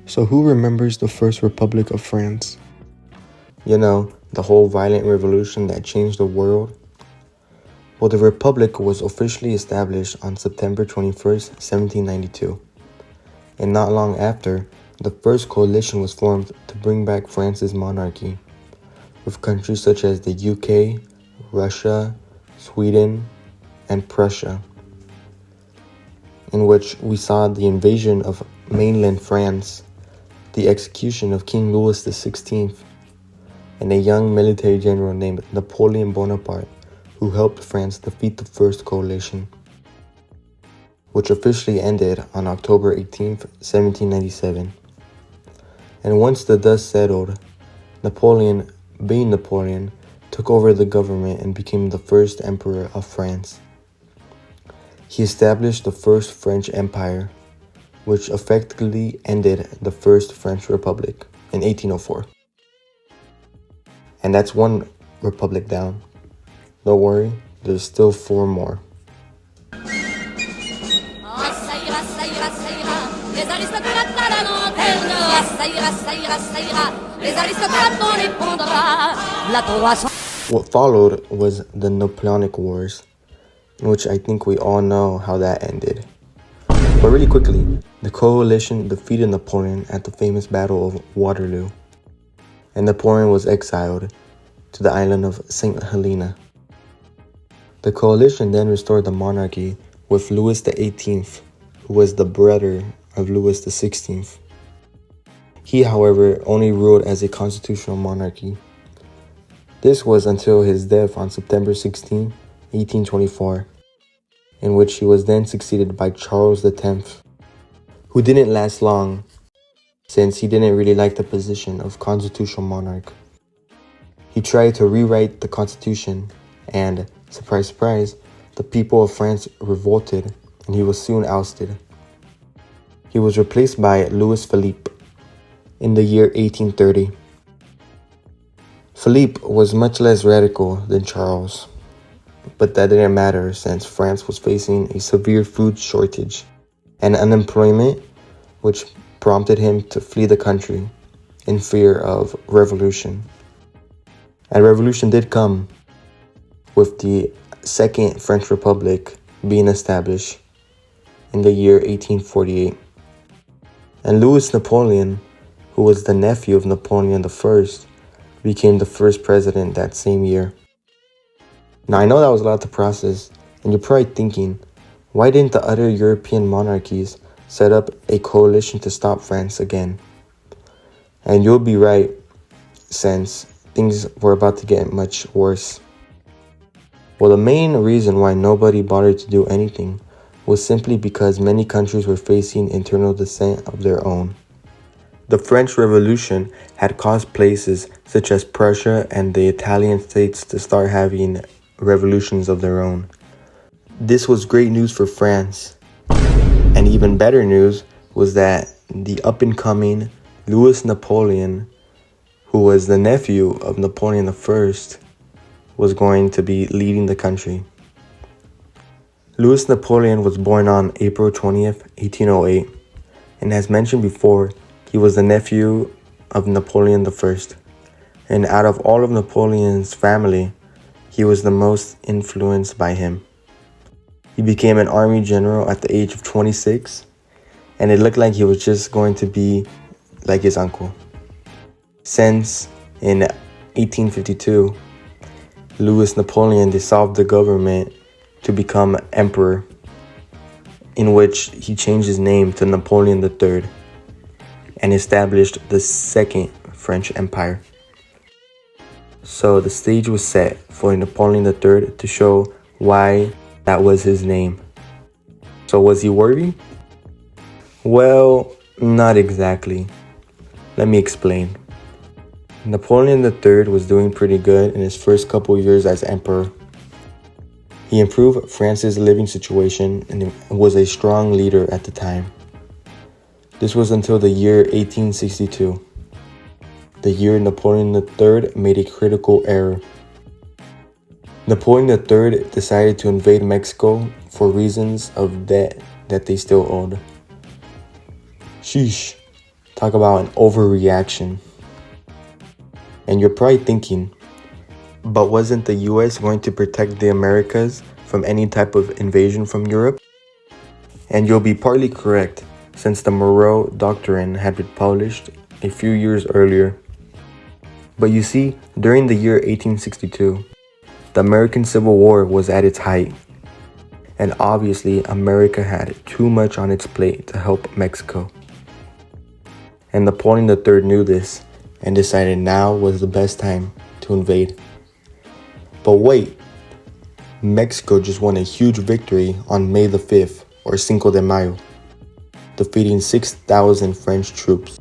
So who remembers the First Republic of France? You know, the whole violent revolution that changed the world? Well, the Republic was officially established on September 21st, 1792. And not long after, the first coalition was formed to bring back France's monarchy, with countries such as the UK, Russia, Sweden, and Prussia, in which we saw the invasion of mainland France, the execution of King Louis XVI, and a young military general named Napoleon Bonaparte, who helped France defeat the First Coalition, which officially ended on October 18, 1797. And once the dust settled, Napoleon, being Napoleon, took over the government and became the first emperor of France. He established the First French Empire, which effectively ended the First French Republic in 1804. And that's one republic down. Don't worry, there's still 4 more. What followed was the Napoleonic Wars, in which I think we all know how that ended. But really quickly, the coalition defeated Napoleon at the famous Battle of Waterloo, and Napoleon was exiled to the island of St. Helena. The coalition then restored the monarchy with Louis XVIII, who was the brother of Louis XVI. He, however, only ruled as a constitutional monarchy. This was until his death on September 16, 1824, in which he was then succeeded by Charles X, who didn't last long since he didn't really like the position of constitutional monarch. He tried to rewrite the constitution and, surprise, surprise, the people of France revolted and he was soon ousted. He was replaced by Louis Philippe in the year 1830. Philippe was much less radical than Charles, but that didn't matter since France was facing a severe food shortage and unemployment, which prompted him to flee the country in fear of revolution. And revolution did come, with the Second French Republic being established in the year 1848. And Louis Napoleon, who was the nephew of Napoleon I, became the first president that same year. Now I know that was a lot to process, and you're probably thinking, why didn't the other European monarchies set up a coalition to stop France again? And you'll be right, since things were about to get much worse. Well, the main reason why nobody bothered to do anything was simply because many countries were facing internal dissent of their own. The French Revolution had caused places such as Prussia and the Italian states to start having revolutions of their own. This was great news for France. And even better news was that the up-and-coming Louis Napoleon, who was the nephew of Napoleon I, was going to be leading the country. Louis Napoleon was born on April 20th, 1808, and as mentioned before, he was the nephew of Napoleon I. And out of all of Napoleon's family, he was the most influenced by him. He became an army general at the age of 26, and it looked like he was just going to be like his uncle. Since in 1852, Louis Napoleon dissolved the government to become emperor, in which he changed his name to Napoleon III and established the Second French Empire. So the stage was set for Napoleon III to show why that was his name. So was he worthy? Well, not exactly. Let me explain. Napoleon III was doing pretty good in his first couple years as emperor. He improved France's living situation and was a strong leader at the time. This was until the year 1862, the year Napoleon III made a critical error. Napoleon III decided to invade Mexico for reasons of debt that they still owed. Sheesh, Talk about an overreaction. And you're probably thinking, but wasn't the US going to protect the Americas from any type of invasion from Europe? And you'll be partly correct, since the Monroe Doctrine had been published a few years earlier. But you see, during the year 1862, the American Civil War was at its height. And obviously, America had too much on its plate to help Mexico. And Napoleon III knew this and decided now was the best time to invade. But wait, Mexico just won a huge victory on May the 5th, or Cinco de Mayo, defeating 6,000 French troops.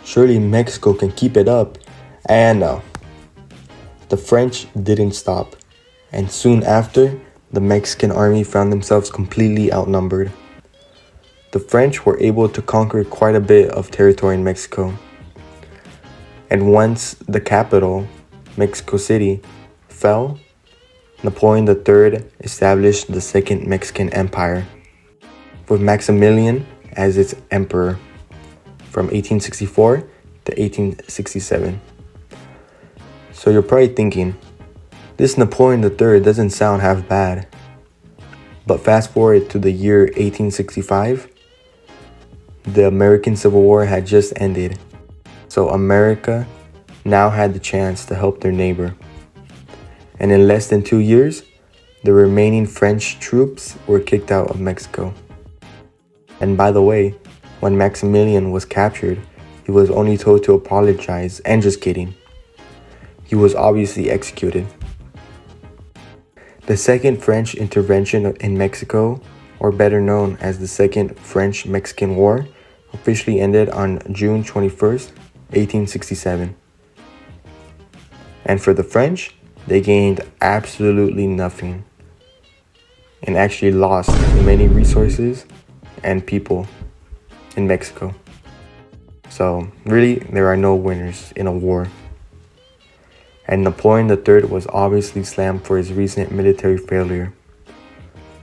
Surely Mexico can keep it up. And no, the French didn't stop, and soon after, the Mexican army found themselves completely outnumbered. The French were able to conquer quite a bit of territory in Mexico. And once the capital, Mexico City, fell, Napoleon III established the Second Mexican Empire, with Maximilian as its emperor from 1864 to 1867. So you're probably thinking, this Napoleon III doesn't sound half bad. But fast forward to the year 1865, the American Civil War had just ended. So America now had the chance to help their neighbor. And in less than 2 years, the remaining French troops were kicked out of Mexico. And by the way, when Maximilian was captured, he was only told to apologize, and just kidding. He was obviously executed. The Second French Intervention in Mexico, or better known as the Second French-Mexican War, officially ended on June 21st, 1867. And for the French, they gained absolutely nothing and actually lost many resources and people in Mexico. So really, there are no winners in a war. And Napoleon III was obviously slammed for his recent military failure.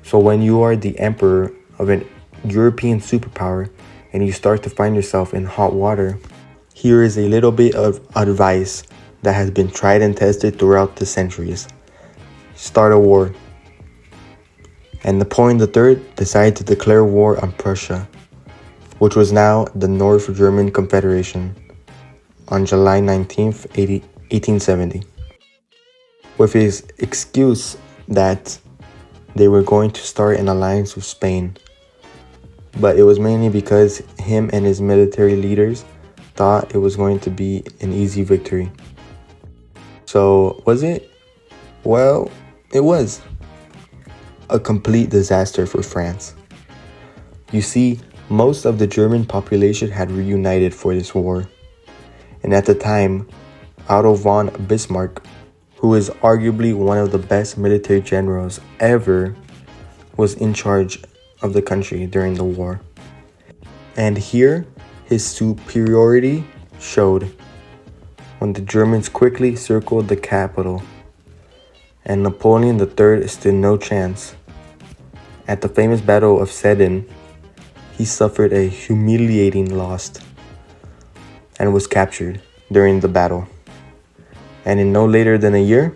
So when you are the emperor of an European superpower and you start to find yourself in hot water, here is a little bit of advice that has been tried and tested throughout the centuries. Start a war. And Napoleon III decided to declare war on Prussia, which was now the North German Confederation, on July 19th, 1870, with his excuse that they were going to start an alliance with Spain. But it was mainly because him and his military leaders thought it was going to be an easy victory. So, was it? Well, it was a complete disaster for France. You see, most of the German population had reunited for this war. And at the time, Otto von Bismarck, who is arguably one of the best military generals ever, was in charge of the country during the war. And here, his superiority showed when the Germans quickly circled the capital, and Napoleon III stood no chance. At the famous Battle of Sedan, he suffered a humiliating loss and was captured during the battle. And in no later than a year,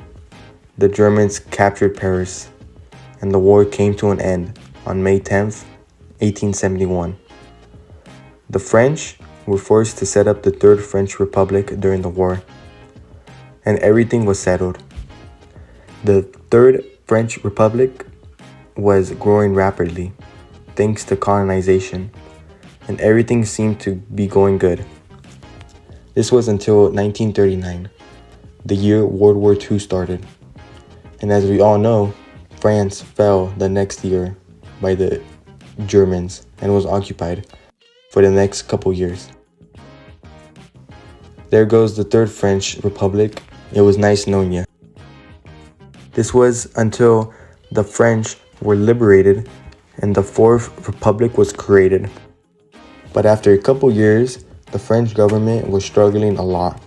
the Germans captured Paris, and the war came to an end on May 10th, 1871. The French were forced to set up the Third French Republic during the war, and everything was settled. The Third French Republic was growing rapidly, thanks to colonization, and everything seemed to be going good. This was until 1939, the year World War II started. And as we all know, France fell the next year by the Germans and was occupied for the next couple years. There goes the Third French Republic. It was nice knowing you. This was until the French were liberated and the Fourth Republic was created. But after a couple years, the French government was struggling a lot.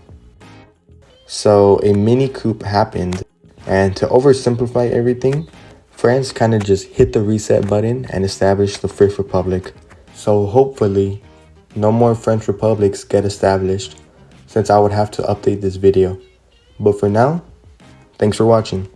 So a mini coup happened, and to oversimplify everything, France kind of just hit the reset button and established the Fifth Republic. So hopefully, no more French republics get established, since I would have to update this video. But for now, thanks for watching.